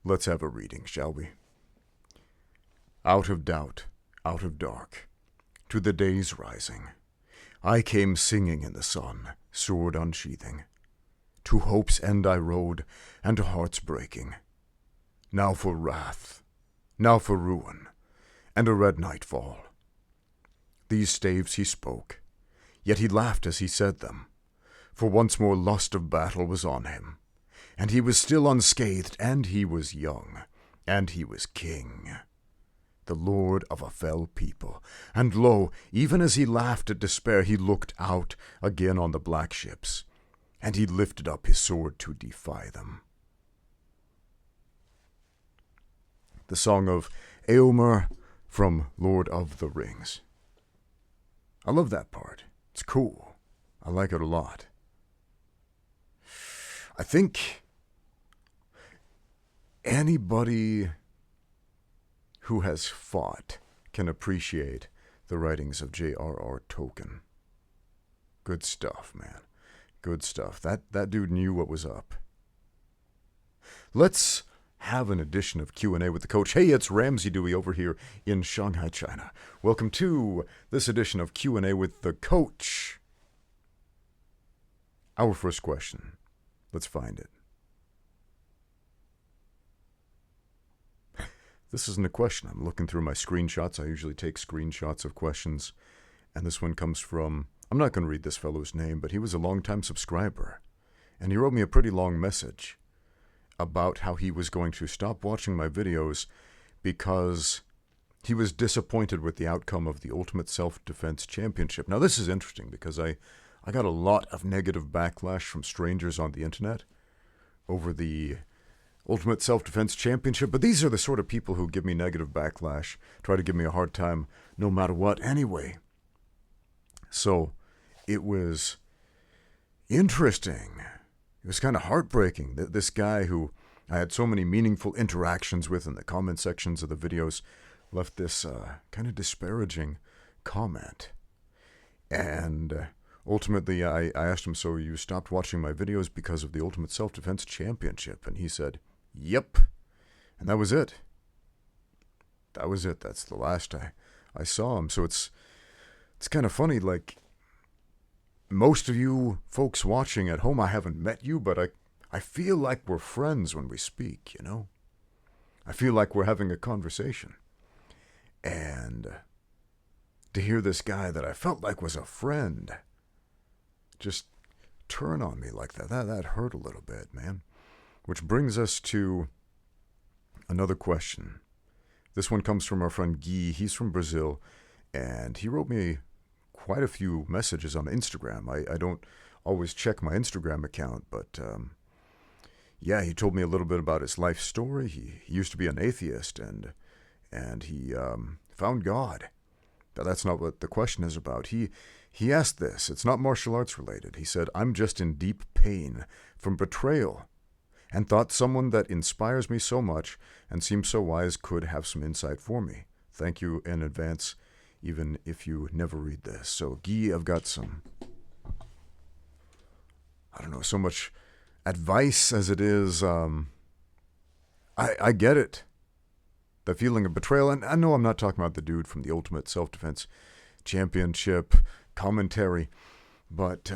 Let's have a reading, shall we? Out of doubt, out of dark, to the day's rising, I came singing in the sun, sword unsheathing. To hope's end I rode, and to heart's breaking. Now for wrath, now for ruin, and a red nightfall. These staves he spoke, yet he laughed as he said them, for once more lust of battle was on him, and he was still unscathed, and he was young, and he was king, the lord of a fell people. And lo, even as he laughed at despair, he looked out again on the black ships, and he lifted up his sword to defy them. The song of Eomer from Lord of the Rings. I love that part. It's cool. I like it a lot. I think anybody who has fought can appreciate the writings of J.R.R. Tolkien. Good stuff, man. Good stuff. That dude knew what was up. Let's have an edition of Q&A with the coach. Hey, it's Ramsey Dewey over here in Shanghai, China. Welcome to this edition of Q&A with the coach. Our first question. Let's find it. This isn't a question. I'm looking through my screenshots. I usually take screenshots of questions. And this one comes from, I'm not going to read this fellow's name, but he was a longtime subscriber. And he wrote me a pretty long message about how he was going to stop watching my videos because he was disappointed with the outcome of the Ultimate Self-Defense Championship. Now, this is interesting because I got a lot of negative backlash from strangers on the internet over the Ultimate Self-Defense Championship, but these are the sort of people who give me negative backlash, try to give me a hard time no matter what anyway. So it was interesting. It was kind of heartbreaking that this guy who I had so many meaningful interactions with in the comment sections of the videos left this kind of disparaging comment. And ultimately, I asked him, so you stopped watching my videos because of the Ultimate Self-Defense Championship? And he said, yep. And that was it. That was it. That's the last I saw him. So it's kind of funny, like, most of you folks watching at home, I haven't met you, but I feel like we're friends when we speak, you know? I feel like we're having a conversation. And to hear this guy that I felt like was a friend just turn on me like that hurt a little bit, man. Which brings us to another question. This one comes from our friend Guy. He's from Brazil, and he wrote me quite a few messages on Instagram. I don't always check my Instagram account, but yeah, he told me a little bit about his life story. He used to be an atheist, and he found God. But that's not what the question is about. He asked this. It's not martial arts related. He said, I'm just in deep pain from betrayal and thought someone that inspires me so much and seems so wise could have some insight for me. Thank you in advance, even if you never read this. So, Guy, I've got some, I don't know, so much advice as it is. I get it. The feeling of betrayal. And I know I'm not talking about the dude from the Ultimate Self-Defense Championship commentary, but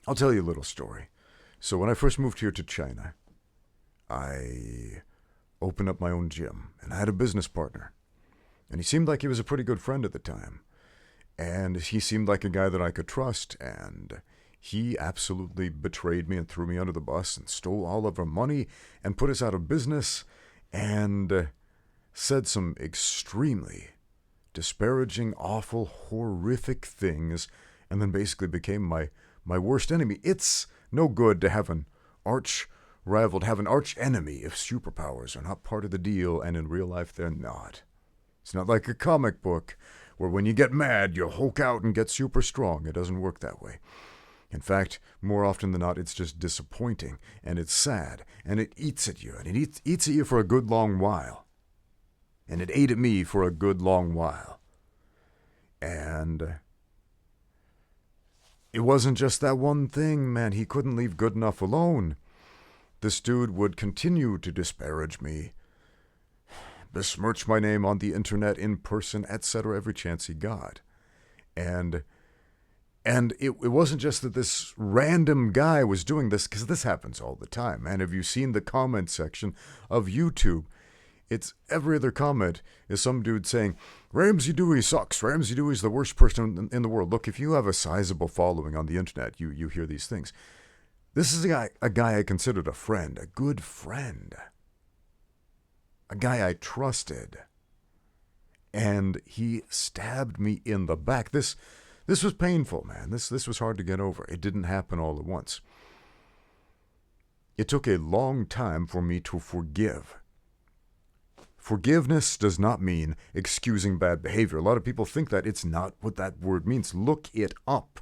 I'll tell you a little story. So when I first moved here to China, I opened up my own gym, and I had a business partner. And he seemed like he was a pretty good friend at the time. And he seemed like a guy that I could trust, and he absolutely betrayed me and threw me under the bus and stole all of our money and put us out of business and said some extremely disparaging, awful, horrific things, and then basically became my worst enemy. It's no good to have an arch rival, to have an arch enemy if superpowers are not part of the deal, and in real life they're not. It's not like a comic book where when you get mad, you Hulk out and get super strong. It doesn't work that way. In fact, more often than not, it's just disappointing, and it's sad, and it eats at you, and it eats at you for a good long while. And it ate at me for a good long while. And it wasn't just that one thing, man. He couldn't leave good enough alone. this dude would continue to disparage me, besmirch my name on the internet, in person, etc., every chance he got. And it wasn't just that this random guy was doing this, because this happens all the time. And have you seen the comment section of YouTube? It's every other comment is some dude saying, Ramsey Dewey sucks. Ramsey Dewey's the worst person in the world. Look, if you have a sizable following on the internet, you hear these things. This is a guy I considered a friend, a good friend. A guy I trusted. And he stabbed me in the back. This was painful, man. This was hard to get over. It didn't happen all at once. It took a long time for me to forgive. Forgiveness does not mean excusing bad behavior. A lot of people think that. It's not what that word means. Look it up.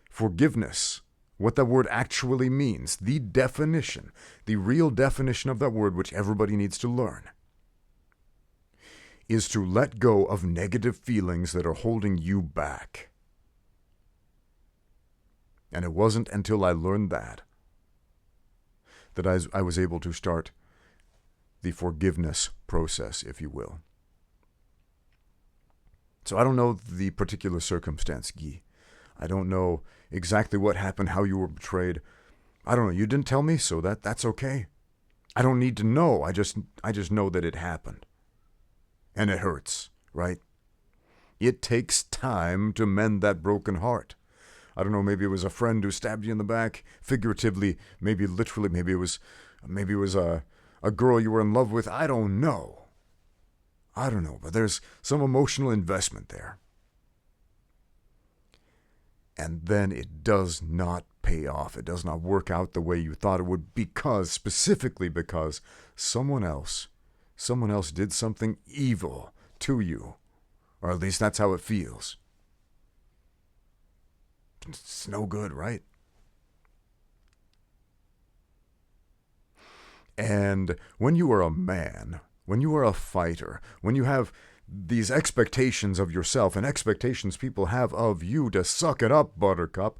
Forgiveness, what that word actually means, the definition, the real definition of that word, which everybody needs to learn, is to let go of negative feelings that are holding you back. And it wasn't until I learned that I was able to start the forgiveness process, if you will. So I don't know the particular circumstance, Guy. I don't know exactly what happened, how you were betrayed. I don't know. You didn't tell me, so that's okay. I don't need to know. I just know that it happened. And it hurts, right? It takes time to mend that broken heart. I don't know, maybe it was a friend who stabbed you in the back, figuratively, maybe literally, maybe it was a girl you were in love with. I don't know, but there's some emotional investment there. And then it does not pay off. It does not work out the way you thought it would, specifically because someone else did something evil to you. Or at least that's how it feels. It's no good, right? And when you are a man, when you are a fighter, when you have these expectations of yourself and expectations people have of you to suck it up, buttercup,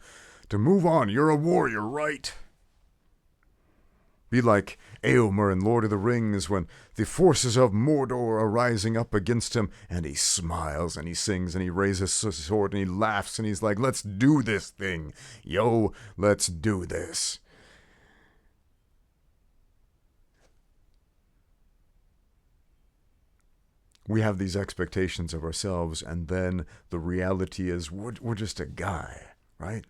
to move on, you're a warrior, right? Be like Eomer in Lord of the Rings when the forces of Mordor are rising up against him, and he smiles and he sings and he raises his sword and he laughs and he's like, let's do this thing. Yo, let's do this. We have these expectations of ourselves, and then the reality is we're just a guy, right?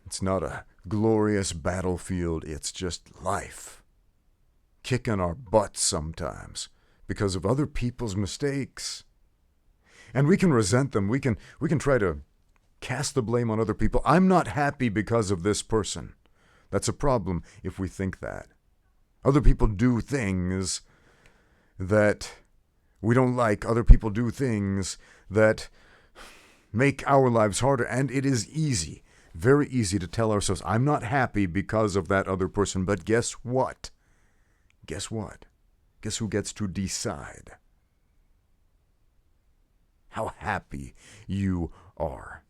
It's not a glorious battlefield, it's just life. Kicking our butts sometimes because of other people's mistakes. And we can resent them. We can try to cast the blame on other people. I'm not happy because of this person. That's a problem if we think that. Other people do things that we don't like. Other people do things that make our lives harder. And it is easy, very easy to tell ourselves, I'm not happy because of that other person. But guess what? Guess what? Guess who gets to decide how happy you are?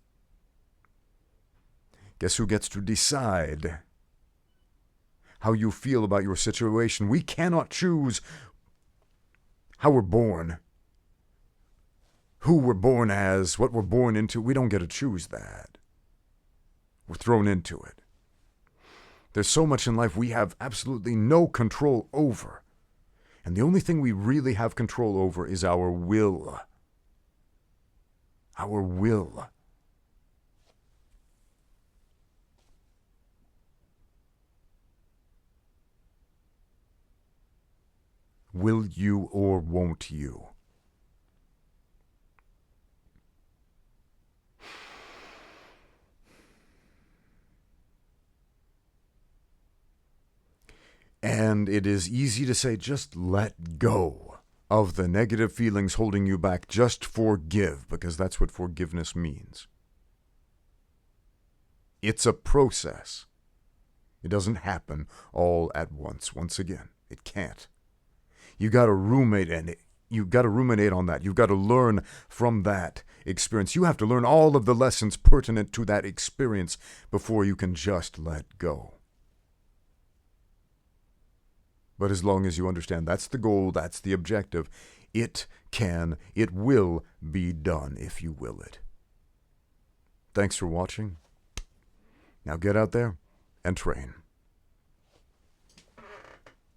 Guess who gets to decide how you feel about your situation? We cannot choose how we're born, who we're born as, what we're born into. We don't get to choose that. We're thrown into it. There's so much in life we have absolutely no control over. And the only thing we really have control over is our will. Our will. Will you or won't you? And it is easy to say, just let go of the negative feelings holding you back. Just forgive, because that's what forgiveness means. It's a process. It doesn't happen all at once. Once again, it can't. You got to ruminate on that. You've got to learn from that experience. You have to learn all of the lessons pertinent to that experience before you can just let go. But as long as you understand that's the goal, that's the objective, it will be done if you will it. Thanks for watching. Now get out there and train.